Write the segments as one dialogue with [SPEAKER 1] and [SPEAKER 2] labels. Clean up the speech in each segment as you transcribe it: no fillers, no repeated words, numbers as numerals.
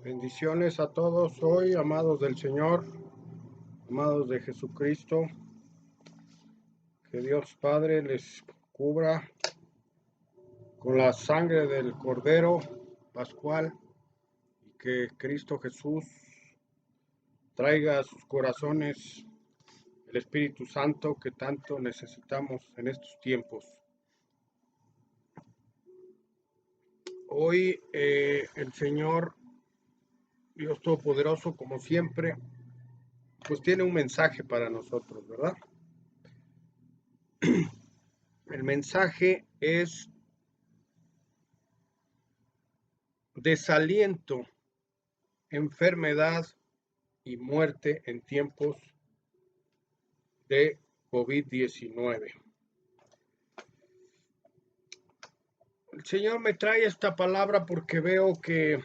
[SPEAKER 1] Bendiciones a todos hoy, amados del Señor, amados de Jesucristo. Que Dios Padre les cubra con la sangre del Cordero Pascual y que Cristo Jesús traiga a sus corazones el Espíritu Santo que tanto necesitamos en estos tiempos. Hoy el Señor, Dios Todopoderoso, como siempre, pues tiene un mensaje para nosotros, ¿verdad? El mensaje es desaliento, enfermedad y muerte en tiempos de COVID-19. El Señor me trae esta palabra porque veo que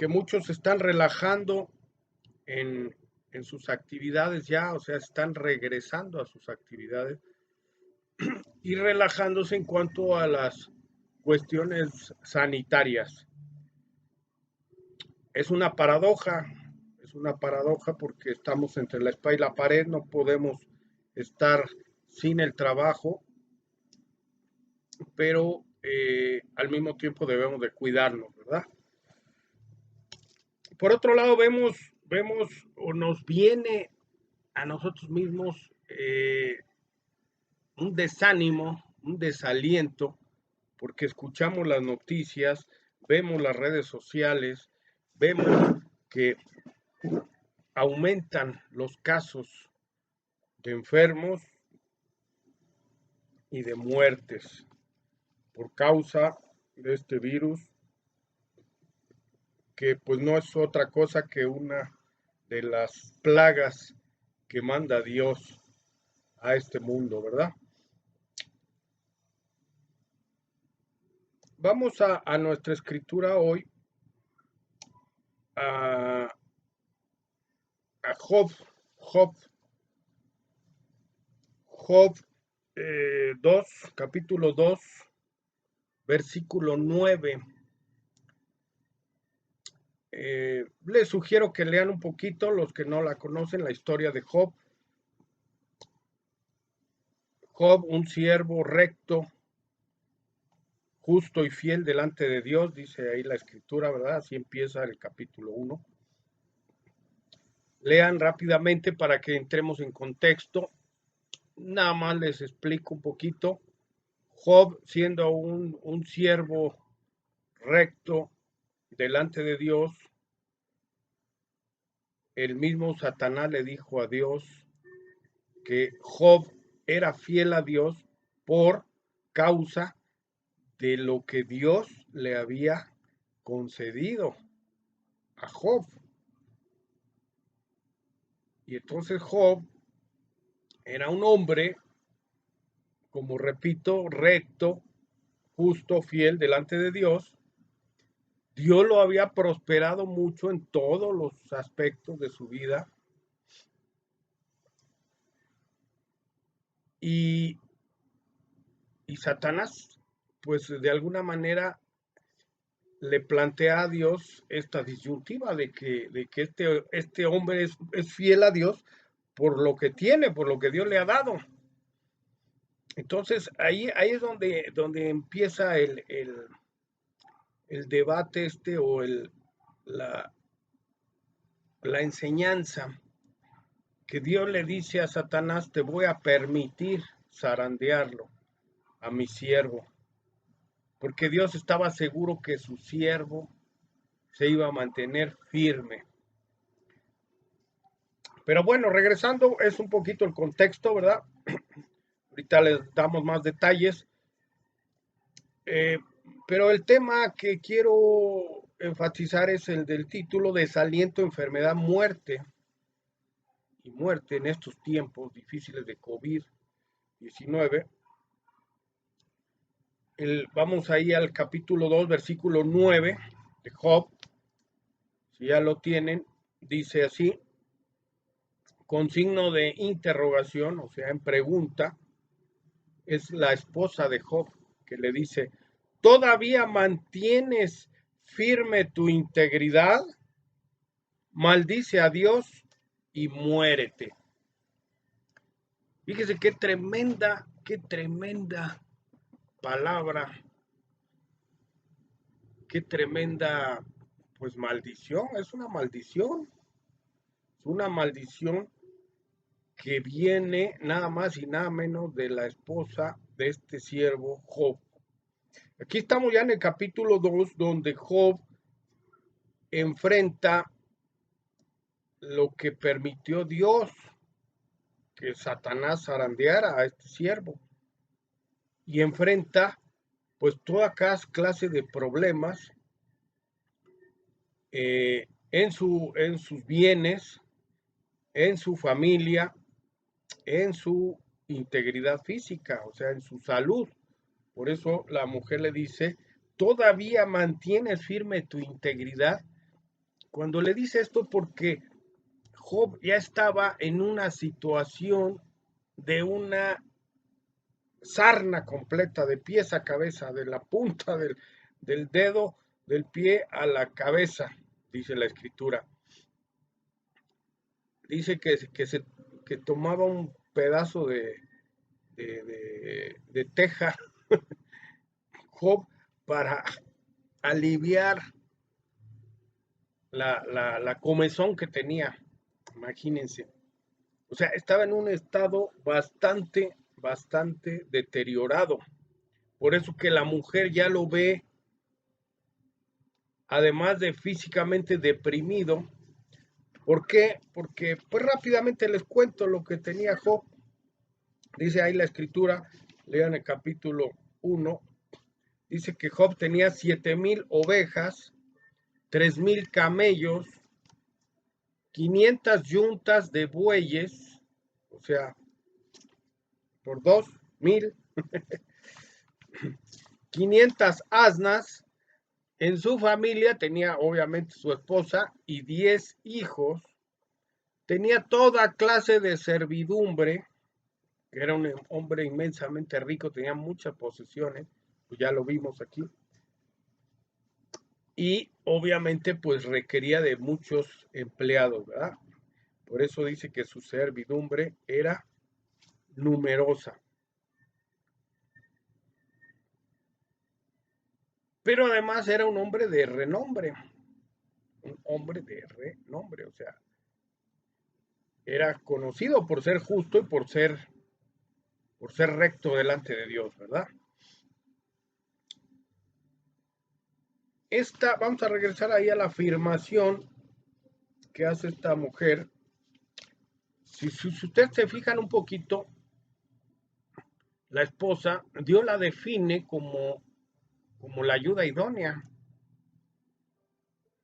[SPEAKER 1] muchos se están relajando en sus actividades ya, o sea, están regresando a sus actividades y relajándose en cuanto a las cuestiones sanitarias. Es una paradoja porque estamos entre la espada y la pared, no podemos estar sin el trabajo, pero al mismo tiempo debemos de cuidarnos, ¿verdad? Por otro lado, vemos o nos viene a nosotros mismos un desánimo, un desaliento, porque escuchamos las noticias, vemos las redes sociales, vemos que aumentan los casos de enfermos y de muertes por causa de este virus, que pues no es otra cosa que una de las plagas que manda Dios a este mundo, ¿verdad? Vamos a nuestra escritura hoy, a Job 2, capítulo 2, versículo 9. Les sugiero que lean un poquito, los que no la conocen, la historia de Job. Job, un siervo recto, justo y fiel delante de Dios, dice ahí la escritura, ¿verdad? Así empieza el capítulo 1. Lean rápidamente para que entremos en contexto. Nada más les explico un poquito. Job, siendo un siervo recto delante de Dios, el mismo Satanás le dijo a Dios que Job era fiel a Dios por causa de lo que Dios le había concedido a Job. Y entonces Job era un hombre, como repito, recto, justo, fiel delante de Dios. Dios lo había prosperado mucho en todos los aspectos de su vida. Y Satanás, pues de alguna manera le plantea a Dios esta disyuntiva de que este hombre es fiel a Dios por lo que tiene, por lo que Dios le ha dado. Entonces ahí es donde empieza el debate o la enseñanza, que Dios le dice a Satanás: te voy a permitir zarandearlo a mi siervo, porque Dios estaba seguro que su siervo se iba a mantener firme. Pero bueno, regresando, es un poquito el contexto, ¿verdad? Ahorita les damos más detalles. Pero el tema que quiero enfatizar es el del título: desaliento, enfermedad, muerte. Y muerte en estos tiempos difíciles de COVID-19. Vamos ahí al capítulo 2, versículo 9 de Job. Si ya lo tienen, dice así, con signo de interrogación, o sea, en pregunta. Es la esposa de Job que le dice: ¿todavía mantienes firme tu integridad, maldice a Dios y muérete. Fíjese qué tremenda palabra, qué tremenda, pues maldición, es una maldición que viene nada más y nada menos de la esposa de este siervo Job. Aquí estamos ya en el capítulo 2, donde Job enfrenta lo que permitió Dios, que Satanás zarandeara a este siervo, y enfrenta pues toda clase de problemas en sus bienes, en su familia, en su integridad física, o sea, en su salud. Por eso la mujer le dice, ¿todavía mantienes firme tu integridad? Cuando le dice esto, porque Job ya estaba en una situación de una sarna completa, de pies a cabeza, de la punta del dedo del pie a la cabeza, dice la escritura. Dice que tomaba un pedazo de teja Job para aliviar la comezón que tenía. Imagínense. O sea, estaba en un estado bastante deteriorado. Por eso que la mujer ya lo ve, además de físicamente deprimido. ¿Por qué? Porque pues rápidamente les cuento lo que tenía Job. Dice ahí la escritura, lean el capítulo 1, dice que Job tenía 7,000 ovejas, 3,000 camellos, 500 yuntas de bueyes, o sea, por 2,000, 500 asnas. En su familia tenía obviamente su esposa y 10 hijos. Tenía toda clase de servidumbre, que era un hombre inmensamente rico, tenía muchas posesiones, pues ya lo vimos aquí. Y obviamente pues requería de muchos empleados, ¿verdad? Por eso dice que su servidumbre era numerosa. Pero además era un hombre de renombre, o sea, era conocido por ser justo y por ser recto delante de Dios, ¿verdad? Vamos a regresar ahí a la afirmación que hace esta mujer. Si ustedes se fijan un poquito, la esposa, Dios la define como la ayuda idónea.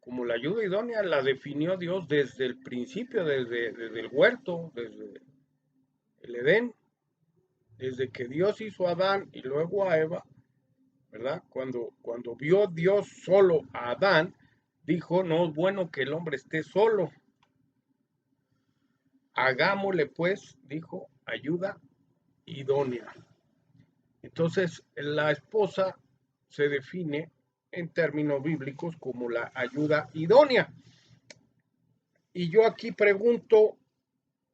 [SPEAKER 1] Como la ayuda idónea la definió Dios desde el principio, desde el huerto, desde el Edén, desde que Dios hizo a Adán y luego a Eva, ¿verdad? Cuando vio Dios solo a Adán, dijo, no es bueno que el hombre esté solo. Hagámosle pues, dijo, ayuda idónea. Entonces, la esposa se define en términos bíblicos como la ayuda idónea. Y yo aquí pregunto,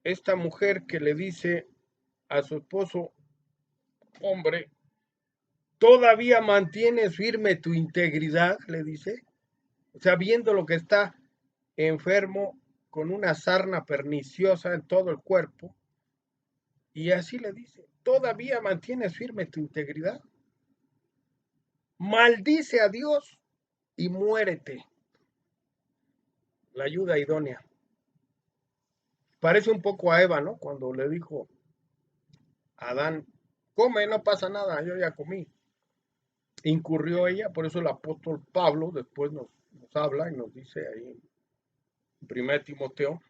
[SPEAKER 1] esta mujer que le dice a su esposo, hombre, ¿todavía mantienes firme tu integridad? Le dice. O sea, viendo lo que está enfermo con una sarna perniciosa en todo el cuerpo. Y así le dice, ¿todavía mantienes firme tu integridad? Maldice a Dios y muérete. La ayuda idónea. Parece un poco a Eva, ¿no? Cuando le dijo a Adán, come, no pasa nada, yo ya comí. Incurrió ella, por eso el apóstol Pablo después nos habla y nos dice ahí en 1 Timoteo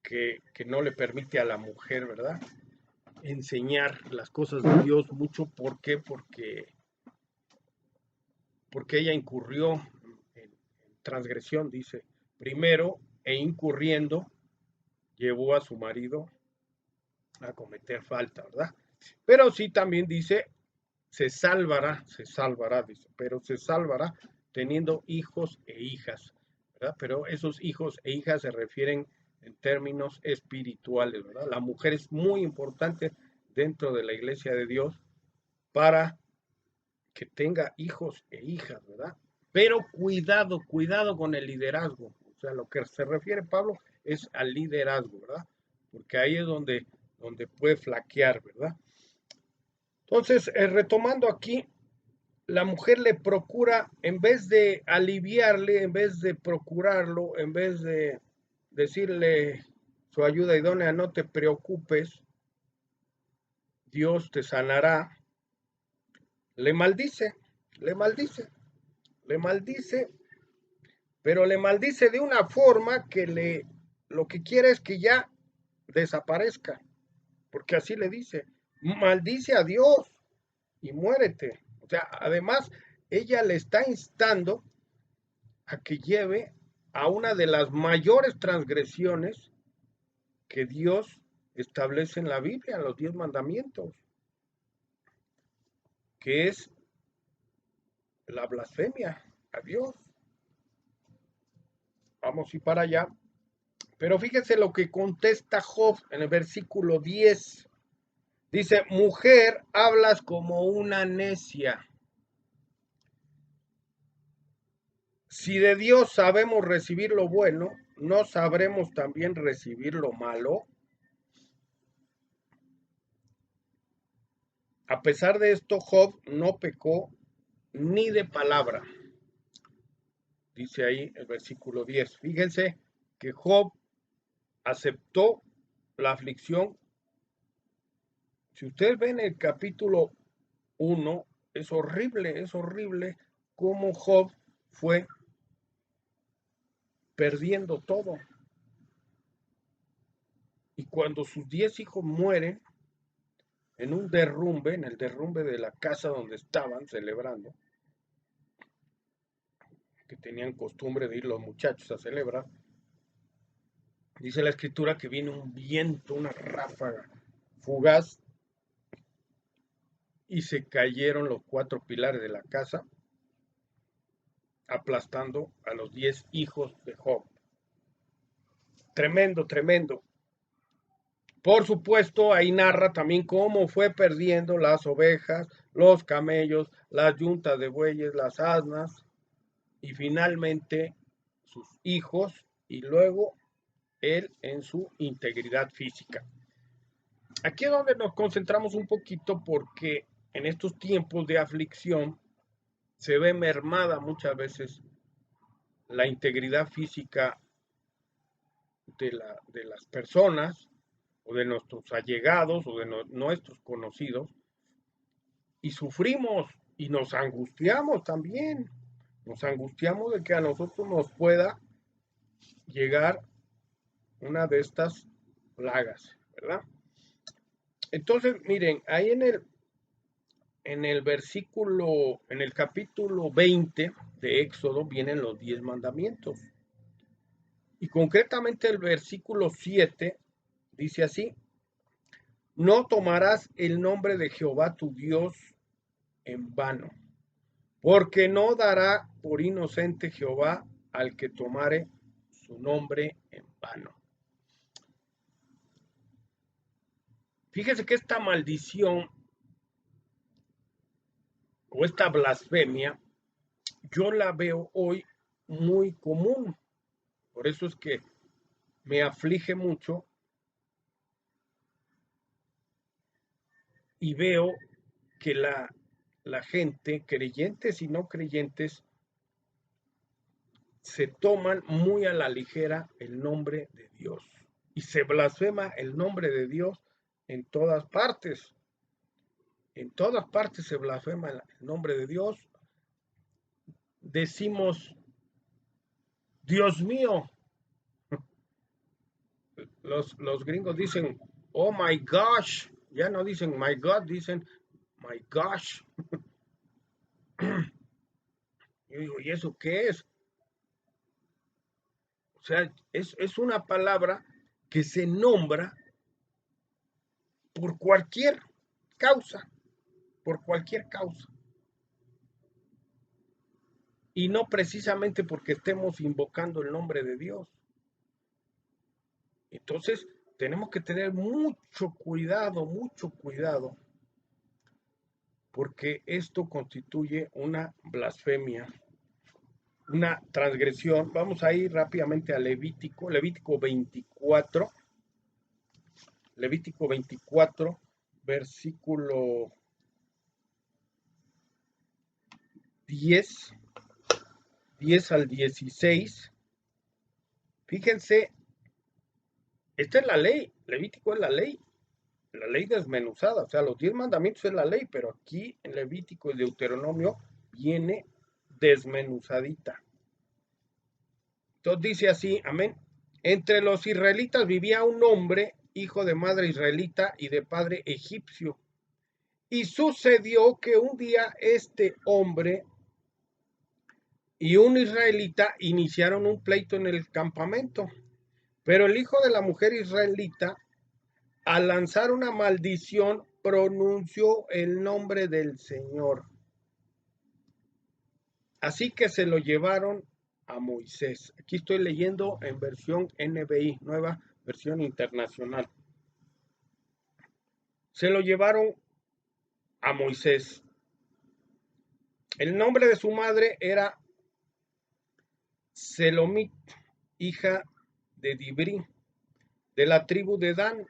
[SPEAKER 1] que no le permite a la mujer, ¿verdad? Enseñar las cosas de Dios mucho. ¿Por qué? Porque ella incurrió en transgresión, dice, primero, e incurriendo, llevó a su marido a cometer falta, ¿verdad? Pero sí también dice, se salvará, dice, pero se salvará teniendo hijos e hijas, ¿verdad? Pero esos hijos e hijas se refieren en términos espirituales, ¿verdad? La mujer es muy importante dentro de la iglesia de Dios para que tenga hijos e hijas, ¿verdad? Pero cuidado, cuidado con el liderazgo. O sea, lo que se refiere Pablo es al liderazgo, ¿verdad? Porque ahí es donde puede flaquear, ¿verdad? Entonces, retomando aquí, la mujer le procura, en vez de aliviarle, en vez de procurarlo, en vez de decirle su ayuda idónea, no te preocupes, Dios te sanará, le maldice, le maldice, le maldice, pero le maldice de una forma que lo que quiere es que ya desaparezca, porque así le dice, maldice a Dios y muérete. O sea, además, ella le está instando a que lleve a una de las mayores transgresiones que Dios establece en la Biblia, en los 10 mandamientos, que es la blasfemia a Dios. Vamos a ir para allá. Pero fíjense lo que contesta Job en el versículo 10. Dice, mujer, hablas como una necia. Si de Dios sabemos recibir lo bueno, ¿no sabremos también recibir lo malo? A pesar de esto, Job no pecó ni de palabra. Dice ahí el versículo 10. Fíjense que Job aceptó la aflicción. Si ustedes ven el capítulo 1, es horrible cómo Job fue perdiendo todo. Y cuando sus 10 hijos mueren en un derrumbe, en el derrumbe de la casa donde estaban celebrando, que tenían costumbre de ir los muchachos a celebrar, dice la escritura que viene un viento, una ráfaga fugaz, y se cayeron los 4 pilares de la casa, aplastando a los 10 hijos de Job. Tremendo, tremendo. Por supuesto, ahí narra también cómo fue perdiendo las ovejas, los camellos, las yuntas de bueyes, las asnas y finalmente sus hijos y luego él en su integridad física. Aquí es donde nos concentramos un poquito porque en estos tiempos de aflicción se ve mermada muchas veces la integridad física de las personas o de nuestros allegados o de nuestros conocidos y sufrimos y nos angustiamos también. Nos angustiamos de que a nosotros nos pueda llegar una de estas plagas, ¿verdad? Entonces, miren, ahí en el versículo, en el capítulo 20 de Éxodo vienen los 10 mandamientos. Y concretamente el versículo 7 dice así, no tomarás el nombre de Jehová tu Dios en vano, porque no dará por inocente Jehová al que tomare su nombre en vano. Fíjese que esta maldición o esta blasfemia, yo la veo hoy muy común. Por eso es que me aflige mucho y veo que la gente, creyentes y no creyentes, se toman muy a la ligera el nombre de Dios y se blasfema el nombre de Dios en todas partes. En todas partes se blasfema el nombre de Dios. Decimos, Dios mío. Los gringos dicen, oh my gosh. Ya no dicen my God, dicen my gosh. Yo digo, ¿y eso qué es? O sea, es una palabra que se nombra por cualquier causa, por cualquier causa. y no precisamente porque estemos invocando el nombre de Dios. Entonces, tenemos que tener mucho cuidado, porque esto constituye una blasfemia, una transgresión. Vamos a ir rápidamente a Levítico 24, Levítico 24, versículo 10 al 16. Fíjense, esta es la ley, Levítico es la ley desmenuzada, o sea, los 10 mandamientos es la ley, pero aquí en Levítico y Deuteronomio viene desmenuzadita. Entonces dice así, amén. Entre los israelitas vivía un hombre, hijo de madre israelita y de padre egipcio. Y sucedió que un día este hombre y un israelita iniciaron un pleito en el campamento. Pero el hijo de la mujer israelita, al lanzar una maldición, pronunció el nombre del Señor. Así que se lo llevaron a Moisés. Aquí estoy leyendo en versión NBI, nueva versión internacional. Se lo llevaron a Moisés. El nombre de su madre era Selomit, hija de Dibri, de la tribu de Dan,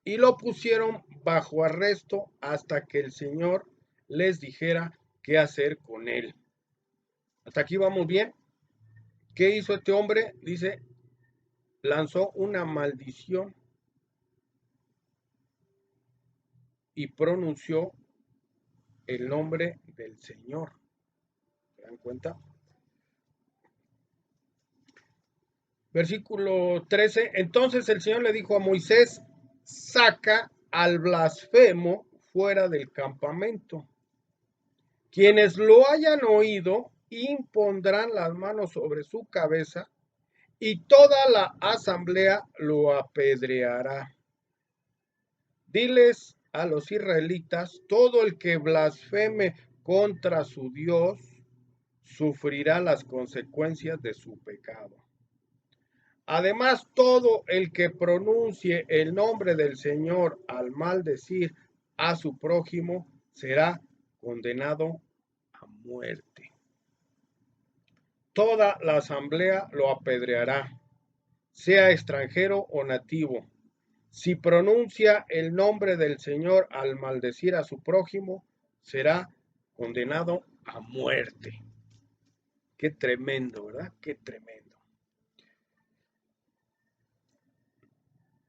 [SPEAKER 1] y lo pusieron bajo arresto hasta que el Señor les dijera qué hacer con él. Hasta aquí vamos bien. ¿Qué hizo este hombre? Dice, lanzó una maldición y pronunció el nombre del Señor. ¿Se dan cuenta? Versículo 13. Entonces el Señor le dijo a Moisés, saca al blasfemo fuera del campamento. Quienes lo hayan oído impondrán las manos sobre su cabeza y toda la asamblea lo apedreará. Diles a los israelitas, todo el que blasfeme contra su Dios sufrirá las consecuencias de su pecado. Además, todo el que pronuncie el nombre del Señor al maldecir a su prójimo será condenado a muerte. Toda la asamblea lo apedreará, sea extranjero o nativo. Si pronuncia el nombre del Señor al maldecir a su prójimo, será condenado a muerte. Qué tremendo, ¿verdad? Qué tremendo.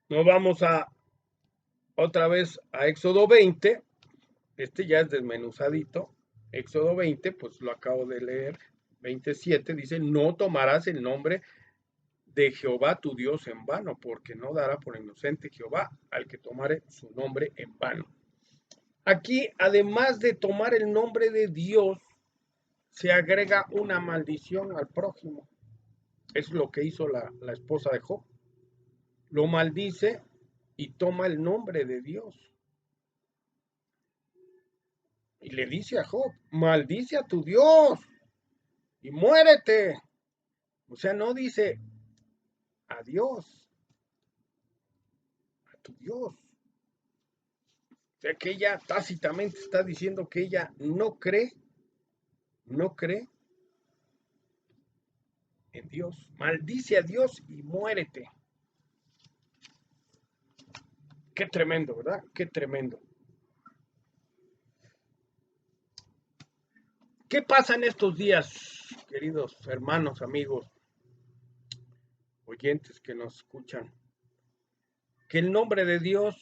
[SPEAKER 1] Nos vamos otra vez a Éxodo 20. Este ya es desmenuzadito. Éxodo 20, pues lo acabo de leer. 27 dice, no tomarás el nombre de Jehová tu Dios en vano, porque no dará por inocente Jehová al que tomare su nombre en vano. Aquí, además de tomar el nombre de Dios, se agrega una maldición al prójimo. Es lo que hizo la esposa de Job. Lo maldice y toma el nombre de Dios. Y le dice a Job, maldice a tu Dios y muérete. O sea, no dice a Dios, a tu Dios. O sea, que ella tácitamente está diciendo que ella no cree en Dios. Maldice a Dios y muérete. Qué tremendo, ¿verdad? Qué tremendo. ¿Qué pasa en estos días, queridos hermanos, amigos, oyentes que nos escuchan? Que el nombre de Dios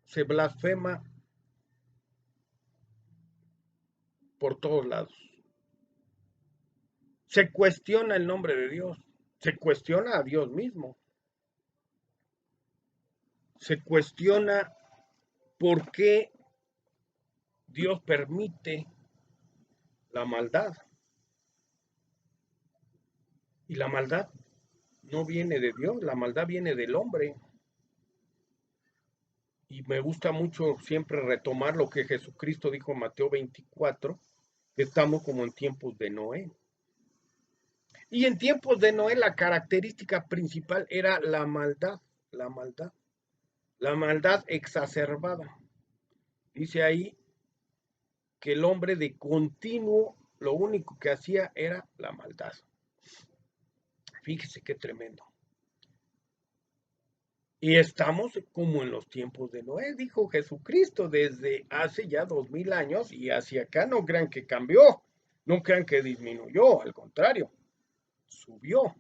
[SPEAKER 1] se blasfema por todos lados. Se cuestiona el nombre de Dios, se cuestiona a Dios mismo, se cuestiona por qué Dios permite la maldad. Y la maldad no viene de Dios, la maldad viene del hombre. Y me gusta mucho siempre retomar lo que Jesucristo dijo en Mateo 24, que estamos como en tiempos de Noé. Y en tiempos de Noé la característica principal era la maldad exacerbada. Dice ahí que el hombre de continuo lo único que hacía era la maldad. Fíjese qué tremendo. Y estamos como en los tiempos de Noé, dijo Jesucristo, desde hace ya 2000 años y hacia acá no crean que cambió, no crean que disminuyó, al contrario, subió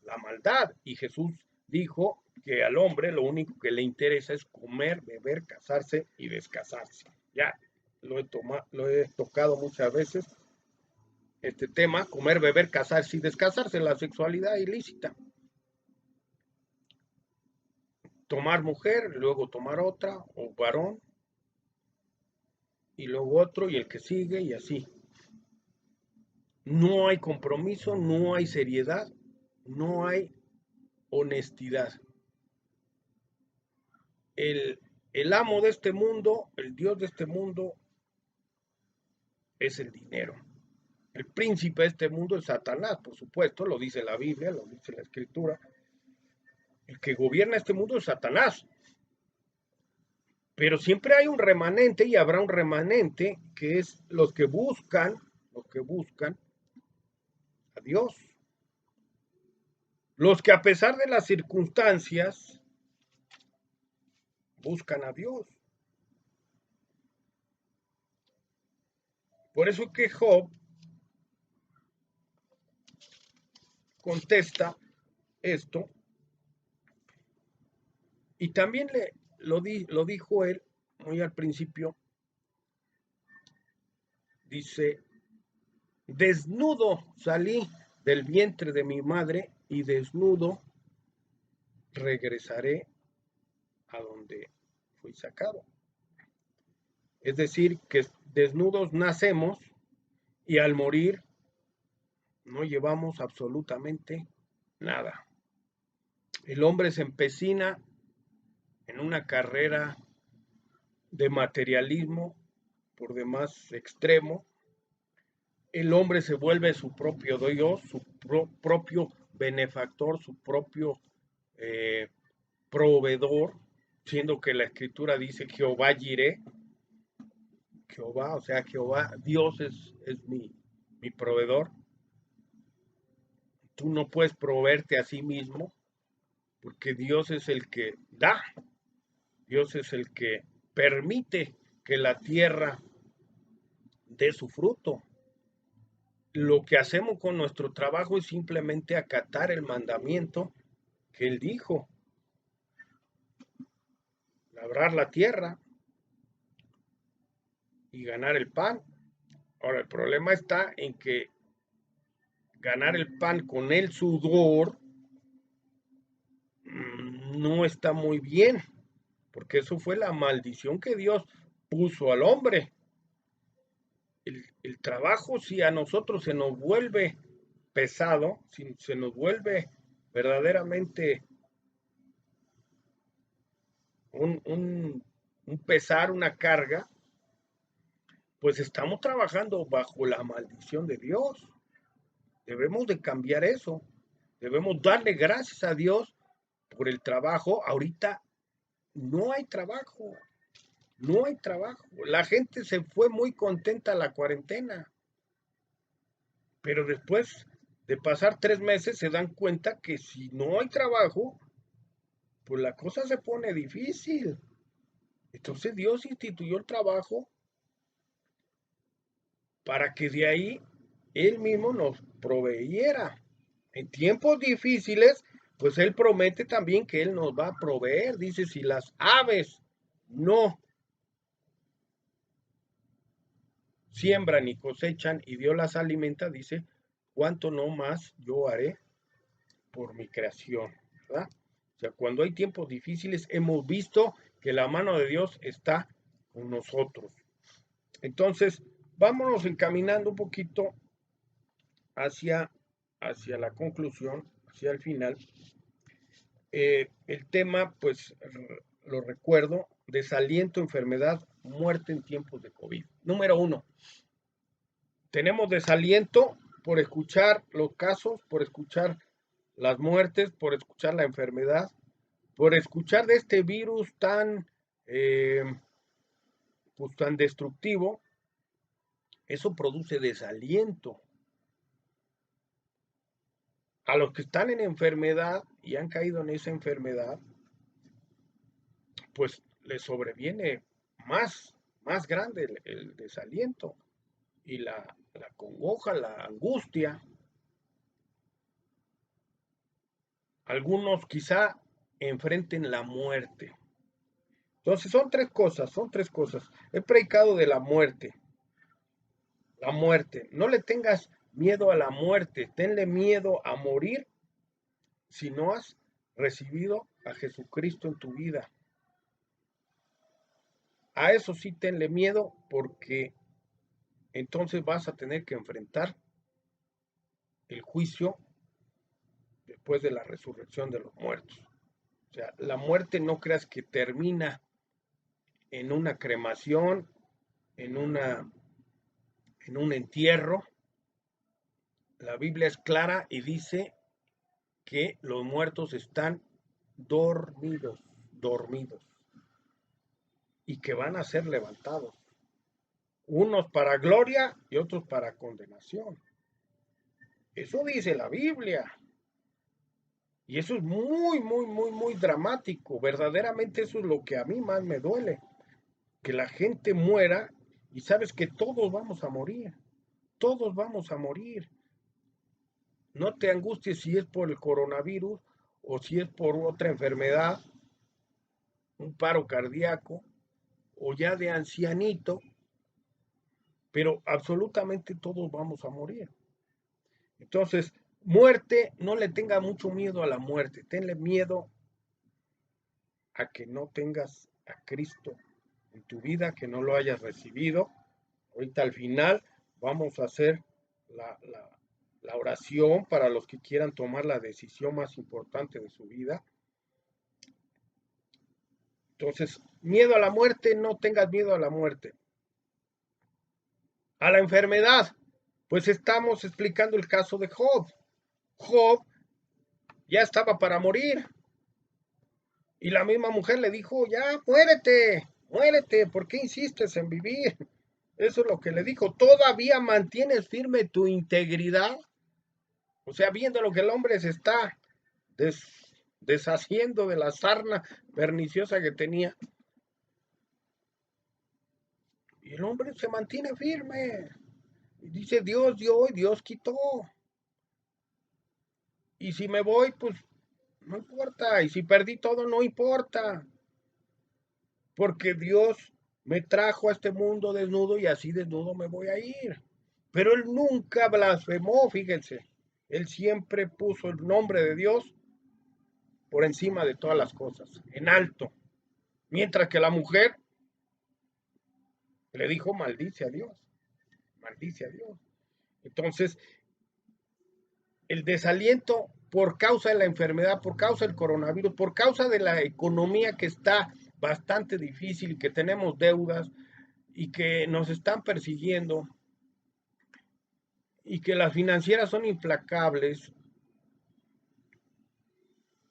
[SPEAKER 1] la maldad. Y Jesús dijo que al hombre lo único que le interesa es comer, beber, casarse y descasarse. Ya lo he tocado muchas veces, este tema, comer, beber, casarse y descasarse, la sexualidad ilícita. Tomar mujer, luego tomar otra, o varón, y luego otro, y el que sigue, y así. No hay compromiso, no hay seriedad, no hay honestidad. El amo de este mundo, el Dios de este mundo, es el dinero. El príncipe de este mundo es Satanás, por supuesto, lo dice la Biblia, lo dice la Escritura. El que gobierna este mundo es Satanás. Pero siempre hay un remanente y habrá un remanente que es los que buscan a Dios. Los que a pesar de las circunstancias buscan a Dios. Por eso que Job contesta esto y también lo dijo él muy al principio. Dice, desnudo salí del vientre de mi madre y desnudo regresaré a donde fui sacado. Es decir, que desnudos nacemos y al morir no llevamos absolutamente nada. El hombre se empecina en una carrera de materialismo por demás extremo. El hombre se vuelve su propio Dios, su propio benefactor, su propio proveedor, siendo que la escritura dice Jehová Jireh, Jehová, o sea, Jehová, Dios es mi proveedor. Tú no puedes proveerte a sí mismo, porque Dios es el que da, Dios es el que permite que la tierra dé su fruto. Lo que hacemos con nuestro trabajo es simplemente acatar el mandamiento que Él dijo, labrar la tierra y ganar el pan. Ahora, el problema está en que ganar el pan con el sudor no está muy bien, porque eso fue la maldición que Dios puso al hombre. El trabajo, si a nosotros se nos vuelve pesado, si se nos vuelve verdaderamente un pesar, una carga, pues estamos trabajando bajo la maldición de Dios. Debemos de cambiar eso. Debemos darle gracias a Dios por el trabajo. Ahorita no hay trabajo. No hay trabajo. La gente se fue muy contenta a la cuarentena. Pero después de pasar 3 meses se dan cuenta que si no hay trabajo, pues la cosa se pone difícil. Entonces Dios instituyó el trabajo para que de ahí Él mismo nos proveyera. En tiempos difíciles, pues Él promete también que Él nos va a proveer. Dice, si las aves no siembran y cosechan y Dios las alimenta, dice, ¿cuánto no más yo haré por mi creación? ¿Verdad? O sea, cuando hay tiempos difíciles, hemos visto que la mano de Dios está con nosotros. Entonces, vámonos encaminando un poquito hacia, hacia la conclusión, hacia el final. El tema, pues, lo recuerdo, desaliento, enfermedad, muerte en tiempos de COVID. Número 1, tenemos desaliento por escuchar los casos, por escuchar las muertes, por escuchar la enfermedad, por escuchar de este virus pues tan destructivo, eso produce desaliento. A los que están en enfermedad y han caído en esa enfermedad, pues les sobreviene más grande el desaliento y la congoja, la angustia. Algunos quizá enfrenten la muerte. Entonces son tres cosas. He predicado de la muerte. La muerte. No le tengas miedo a la muerte, tenle miedo a morir si no has recibido a Jesucristo en tu vida. A eso sí tenle miedo porque entonces vas a tener que enfrentar el juicio después de la resurrección de los muertos. O sea, la muerte no creas que termina en una cremación, en, una, en un entierro. La Biblia es clara y dice que los muertos están dormidos, y que van a ser levantados, unos para gloria y otros para condenación. Eso dice la Biblia. Y eso es muy dramático. Verdaderamente eso es lo que a mí más me duele. Que la gente muera y sabes que todos vamos a morir. Todos vamos a morir. No te angusties si es por el coronavirus o si es por otra enfermedad, un paro cardíaco o ya de ancianito, pero absolutamente todos vamos a morir. Entonces, muerte, no le tenga mucho miedo a la muerte, tenle miedo a que no tengas a Cristo en tu vida, que no lo hayas recibido. Ahorita al final vamos a hacer la oración para los que quieran tomar la decisión más importante de su vida. Entonces, miedo a la muerte, no tengas miedo a la muerte. A la enfermedad, pues estamos explicando el caso de Job. Job ya estaba para morir. Y la misma mujer le dijo, ya, muérete, ¿por qué insistes en vivir? Eso es lo que le dijo, ¿todavía mantienes firme tu integridad? O sea, viendo lo que el hombre se está deshaciendo de la sarna perniciosa que tenía. Y el hombre se mantiene firme. Y dice, Dios dio y Dios quitó. Y si me voy, pues no importa. Y si perdí todo, no importa. Porque Dios me trajo a este mundo desnudo y así desnudo me voy a ir. Pero él nunca blasfemó, fíjense. Él siempre puso el nombre de Dios por encima de todas las cosas, en alto. Mientras que la mujer le dijo, maldice a Dios, maldice a Dios. Entonces, el desaliento por causa de la enfermedad, por causa del coronavirus, por causa de la economía que está bastante difícil y que tenemos deudas y que nos están persiguiendo y que las financieras son implacables,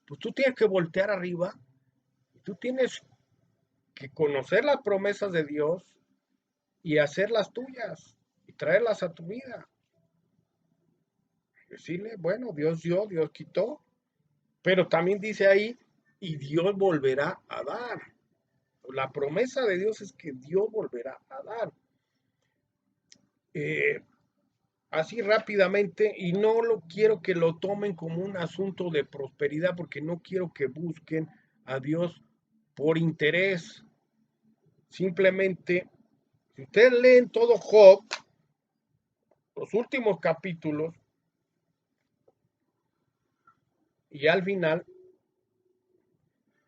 [SPEAKER 1] pues tú tienes que voltear arriba, tú tienes que conocer las promesas de Dios y hacerlas tuyas y traerlas a tu vida. Decirle, bueno, Dios dio, Dios quitó, pero también dice ahí, y Dios volverá a dar. La promesa de Dios es que Dios volverá a dar. Así rápidamente, y no lo quiero que lo tomen como un asunto de prosperidad, porque no quiero que busquen a Dios por interés. Simplemente, si ustedes leen todo Job, los últimos capítulos, y al final,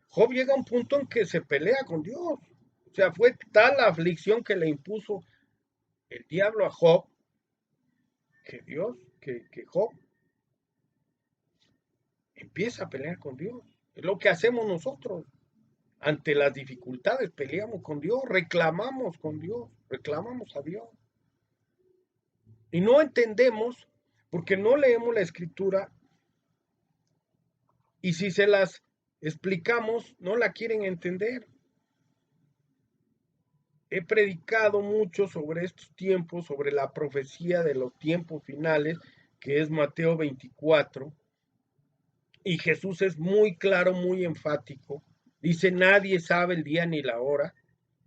[SPEAKER 1] Job llega a un punto en que se pelea con Dios. O sea, fue tal la aflicción que le impuso el diablo a Job, que Job empieza a pelear con Dios. Es lo que hacemos nosotros. Ante las dificultades peleamos con Dios, reclamamos con Dios, reclamamos a Dios. Y no entendemos porque no leemos la escritura y si se las explicamos, no la quieren entender. He predicado mucho sobre estos tiempos, sobre la profecía de los tiempos finales, que es Mateo 24, y Jesús es muy claro, muy enfático. Dice, nadie sabe el día ni la hora,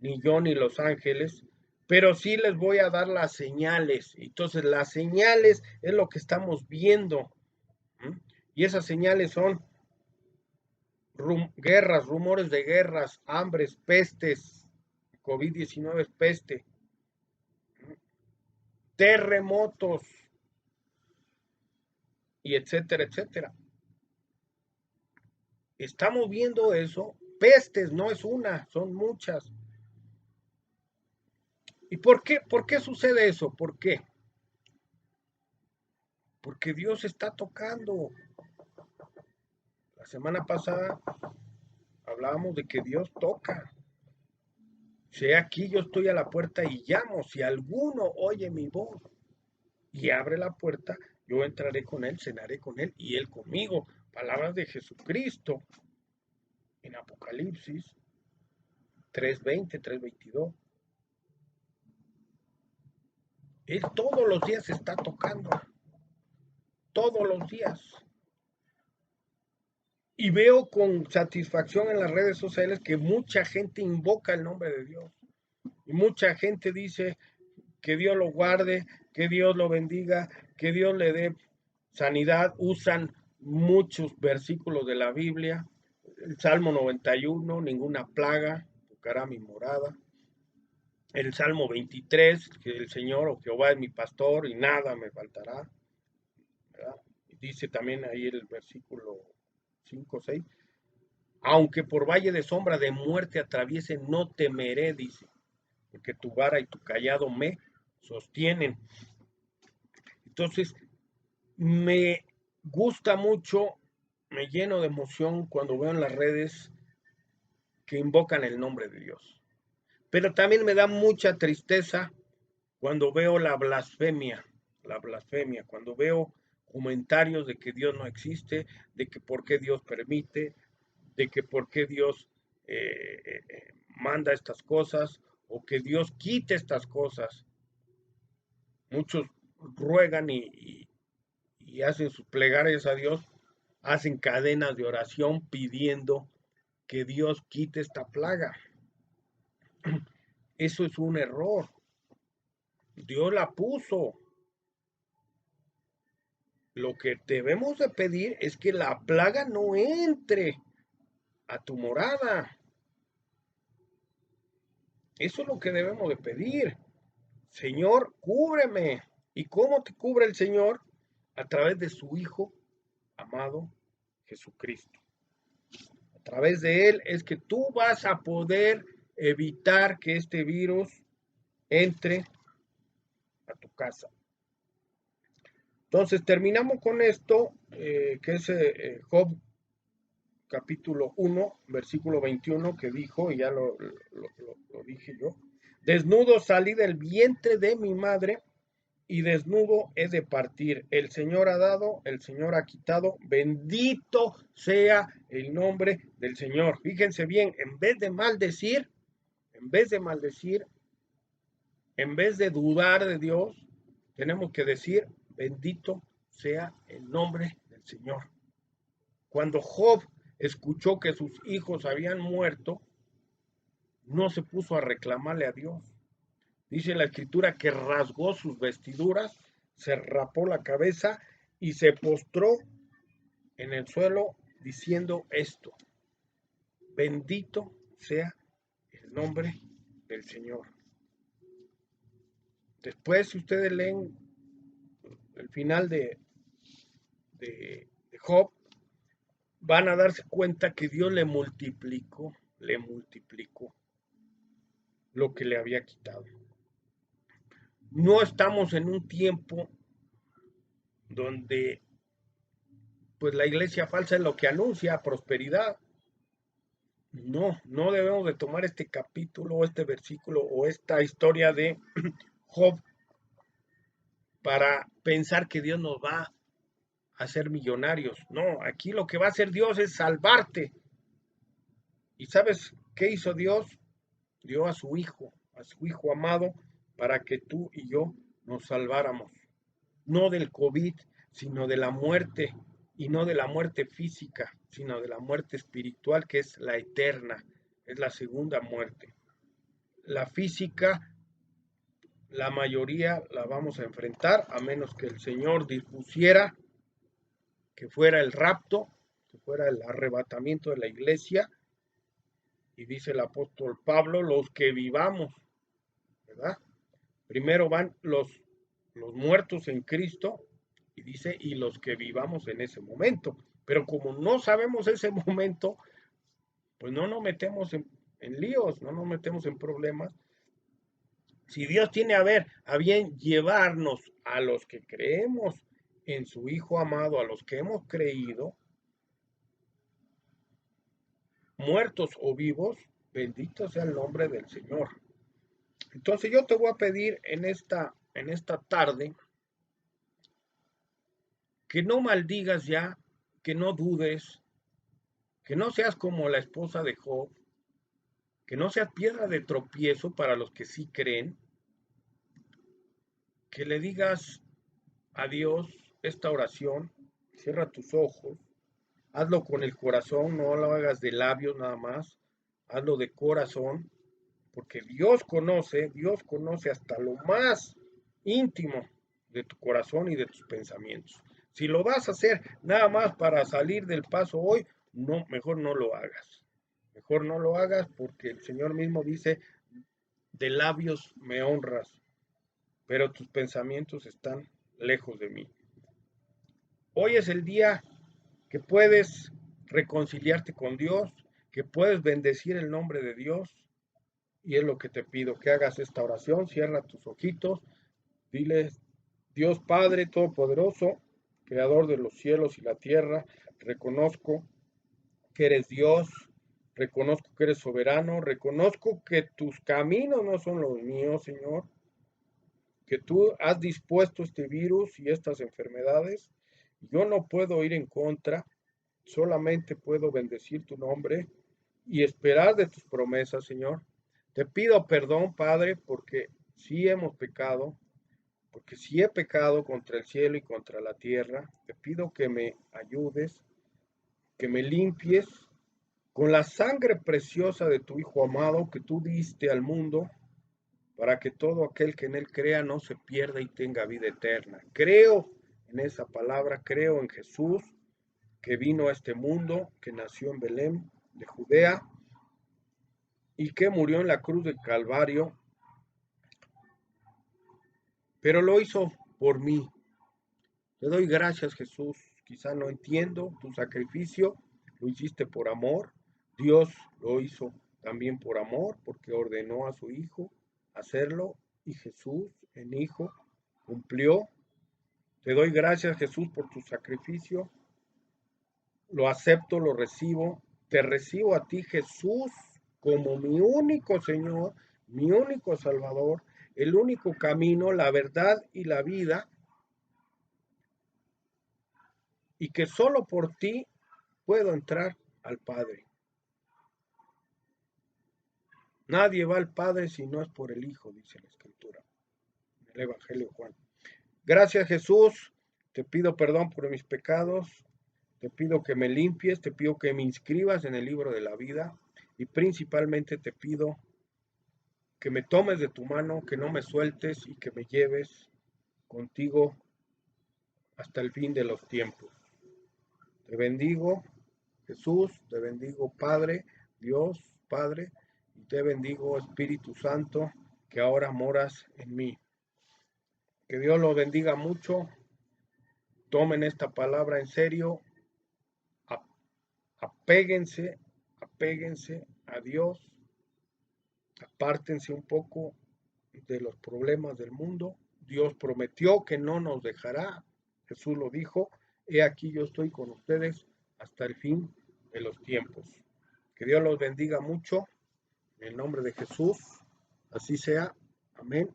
[SPEAKER 1] ni yo ni los ángeles, pero sí les voy a dar las señales. Entonces, las señales es lo que estamos viendo. Y esas señales son guerras, rumores de guerras, hambres, pestes, COVID-19 es peste, terremotos, y etcétera, etcétera. Estamos viendo eso. Pestes no es una, son muchas. ¿Y por qué? ¿Por qué sucede eso? ¿Por qué? Porque Dios está tocando. La semana pasada hablábamos de que Dios toca. Si aquí yo estoy a la puerta y llamo, si alguno oye mi voz y abre la puerta, yo entraré con él, cenaré con él y él conmigo. Palabras de Jesucristo en Apocalipsis 3:20, 3:22. Él todos los días está tocando, todos los días. Y veo con satisfacción en las redes sociales que mucha gente invoca el nombre de Dios. Y mucha gente dice que Dios lo guarde, que Dios lo bendiga, que Dios le dé sanidad. Usan muchos versículos de la Biblia. El Salmo 91, ninguna plaga tocará mi morada. El Salmo 23, que el Señor o Jehová es mi pastor y nada me faltará. ¿Verdad? Dice también ahí el versículo 5, 6. Aunque por valle de sombra de muerte atraviese, no temeré, dice, porque tu vara y tu callado me sostienen. Entonces, me gusta mucho, me lleno de emoción cuando veo en las redes que invocan el nombre de Dios. Pero también me da mucha tristeza cuando veo la blasfemia, cuando veo comentarios de que Dios no existe, de que por qué Dios permite, de que por qué Dios manda estas cosas o que Dios quite estas cosas. Muchos ruegan y hacen sus plegarias a Dios, hacen cadenas de oración pidiendo que Dios quite esta plaga. Eso es un error. Dios la puso. Lo que debemos de pedir es que la plaga no entre a tu morada. Eso es lo que debemos de pedir. Señor, cúbreme. ¿Y cómo te cubre el Señor? A través de su Hijo amado Jesucristo. A través de Él es que tú vas a poder evitar que este virus entre a tu casa. Entonces terminamos con esto, que es Job capítulo 1, versículo 21, que dijo, y ya lo dije yo, desnudo salí del vientre de mi madre y desnudo he de partir. El Señor ha dado, el Señor ha quitado, bendito sea el nombre del Señor. Fíjense bien, en vez de maldecir, en vez de dudar de Dios, tenemos que decir, bendito sea el nombre del Señor. Cuando Job escuchó que sus hijos habían muerto, no se puso a reclamarle a Dios. Dice la escritura que rasgó sus vestiduras, se rapó la cabeza y se postró en el suelo diciendo esto: bendito sea el nombre del Señor. Después, si ustedes leen el final de Job, van a darse cuenta que Dios le multiplicó lo que le había quitado. No estamos en un tiempo donde pues la iglesia falsa es lo que anuncia prosperidad. No, no debemos de tomar este capítulo o este versículo o esta historia de Job para pensar que Dios nos va a hacer millonarios. No, aquí lo que va a hacer Dios es salvarte. ¿Y sabes qué hizo Dios? Dio a su Hijo amado, para que tú y yo nos salváramos. No del COVID, sino de la muerte, y no de la muerte física, sino de la muerte espiritual, que es la eterna, es la segunda muerte. La física, la mayoría la vamos a enfrentar, a menos que el Señor dispusiera que fuera el rapto, que fuera el arrebatamiento de la iglesia, y dice el apóstol Pablo, los que vivamos, ¿verdad? Primero van los muertos en Cristo, y dice, y los que vivamos en ese momento. Pero como no sabemos ese momento, pues no nos metemos en líos, no nos metemos en problemas. Si Dios tiene a bien llevarnos a los que creemos en su Hijo amado, a los que hemos creído, muertos o vivos, bendito sea el nombre del Señor. Entonces yo te voy a pedir en esta tarde que no maldigas ya, que no dudes, que no seas como la esposa de Job, que no seas piedra de tropiezo para los que sí creen, que le digas a Dios esta oración, cierra tus ojos, hazlo con el corazón, no lo hagas de labios nada más, hazlo de corazón, porque Dios conoce hasta lo más íntimo de tu corazón y de tus pensamientos. Si lo vas a hacer nada más para salir del paso hoy, no, mejor no lo hagas. Mejor no lo hagas porque el Señor mismo dice, de labios me honras, pero tus pensamientos están lejos de mí. Hoy es el día que puedes reconciliarte con Dios, que puedes bendecir el nombre de Dios, y es lo que te pido, que hagas esta oración, cierra tus ojitos, dile, Dios Padre Todopoderoso, Creador de los cielos y la tierra, reconozco que eres Dios, reconozco que eres soberano, reconozco que tus caminos no son los míos, Señor, que tú has dispuesto este virus y estas enfermedades. Yo no puedo ir en contra, solamente puedo bendecir tu nombre y esperar de tus promesas, Señor. Te pido perdón, Padre, porque sí hemos pecado, porque sí he pecado contra el cielo y contra la tierra. Te pido que me ayudes, que me limpies con la sangre preciosa de tu Hijo amado que tú diste al mundo, para que todo aquel que en él crea no se pierda y tenga vida eterna. Creo en esa palabra, creo en Jesús, que vino a este mundo, que nació en Belén de Judea y que murió en la cruz del Calvario, pero lo hizo por mí. Te doy gracias, Jesús. Quizá no entiendo tu sacrificio, lo hiciste por amor. Dios lo hizo también por amor, porque ordenó a su Hijo hacerlo, y Jesús, en Hijo, cumplió. Te doy gracias, Jesús, por tu sacrificio. Lo acepto, lo recibo. Te recibo a ti, Jesús, como mi único Señor, mi único Salvador, el único camino, la verdad y la vida, y que solo por ti puedo entrar al Padre. Nadie va al Padre si no es por el Hijo, dice la Escritura, en el Evangelio de Juan. Gracias, Jesús. Te pido perdón por mis pecados. Te pido que me limpies, te pido que me inscribas en el libro de la vida, y principalmente te pido que me tomes de tu mano, que no me sueltes y que me lleves contigo hasta el fin de los tiempos. Te bendigo, Jesús, te bendigo, Padre, Dios, Padre, y te bendigo, Espíritu Santo, que ahora moras en mí. Que Dios los bendiga mucho. Tomen esta palabra en serio. Apéguense, apéguense a Dios. Apártense un poco de los problemas del mundo. Dios prometió que no nos dejará. Jesús lo dijo. He aquí yo estoy con ustedes hasta el fin de los tiempos. Que Dios los bendiga mucho. En el nombre de Jesús. Así sea. Amén.